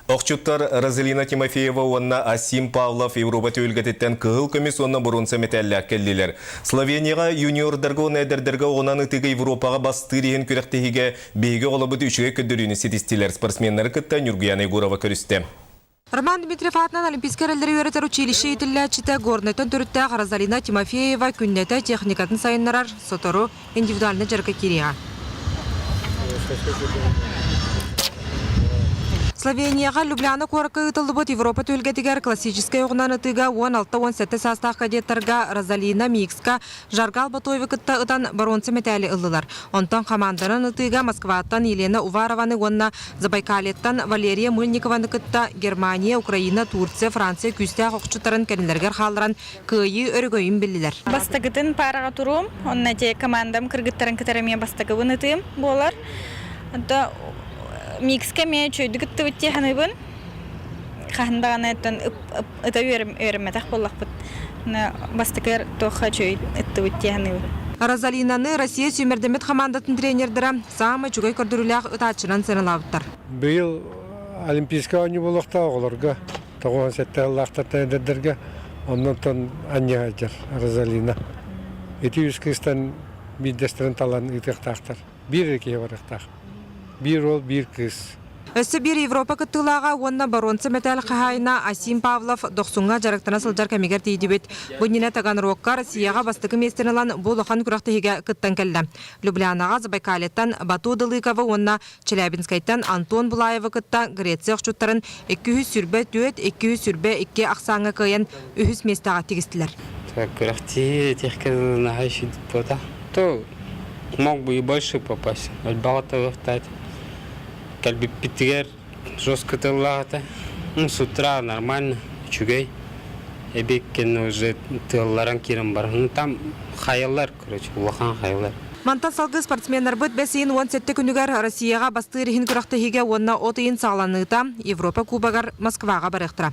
Оқчуттар Розалина Тимофеева онна Асим Павлов Европа төлгететтен кығыл көмес онна бұрынсы метәлі әккелділер. Словенияға юниордарға оны әдірдерға онан ұтығы Европаға бастырыйын көректігіге бейгі олабыды үшіге көддіріні сетістілер спортсменлері күтті Нюргияна Егорова көрісті. Роман Дмитриев атынан Олимпийский рөлдері өретер училище етілі горнайтын түрітті Розалина Тимофеева күннеті техникатын сайынларар сотору индивидуальны жарғы кереға. Словенияға Любляна қорқы ұтылды бұд Европа төлгетігер классическай оғынан ұтыға 16-17 састақ кадеттарға Розалина Микска жарғал батойвы күтті ұтан баронцы метәлі ұлылар. Онтан командарын ұтыға Москваттан Елена Уварованы онна Забайкалеттан Валерия Мыльникованы күтті Германия, Украина, Турция, Франция күсті қоқчутарын кәріндергер қалыран күйі өргөйін білілер. Бастығытын параға тұрым, онна те командам кыргыттарын кітараме бастығын ұтым болар. Микске мен чөйді күтті өтте қаныбын. Қағындағаны әттен ұта өрімметақ болақ бұд. Бастықыр тоққа чөйді өтте қаныбын. Розалинаны Россия сүймердемет командатын тренердері самы жүгай көрдіріліғ ұтачынан сынылауыттар. Бұл олимпийска ойны болуқта оғыларға, тоғын сәтті Аллахтар әдердерге, оннан тон аньяға жар Розалина. Еті үскістен биддестерін талан ұйтықтақтар. Бір еке барықтақ. Bir ol, bir kız. Өсі бір Европа күттілаға онна баронцы метәл қағайына Асим Павлов 90-ға жарықтана сылжар кәмегер дейді бет. Бұніне таған роққа Россияға бастықы местерінлан бұл оқан күрақтығыға күттен кәлді. Люблянаға Забайкалеттан Бату Дылыковы онна Челябинскайттан Антон Булаевы күтті Греция құшчуттарын 200 сүрбе төт, 200 сүрбе 2 ақсаңы көйен 300 местаға тегістілер. Күрақти техниканы ғайши бұда. Мог бы и больше попасть. Альбалата выхтать. Как бы питер жестко тыллата. С утра нормально. Чугай. Эбеккен уже тылларан кирим бар. Там хаялар, короче, улахан хаялар. Мантан салғы спортсменлер бұд бәсейін 17 күнігер Россияға бастырыхын күрақтығыға онна отыйын сағланыйта Европа кубагар Москваға барықтыра.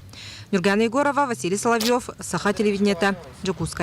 Нюргияна Егорова, Василий Соловьев, Саха телевидениеті, Жокускай.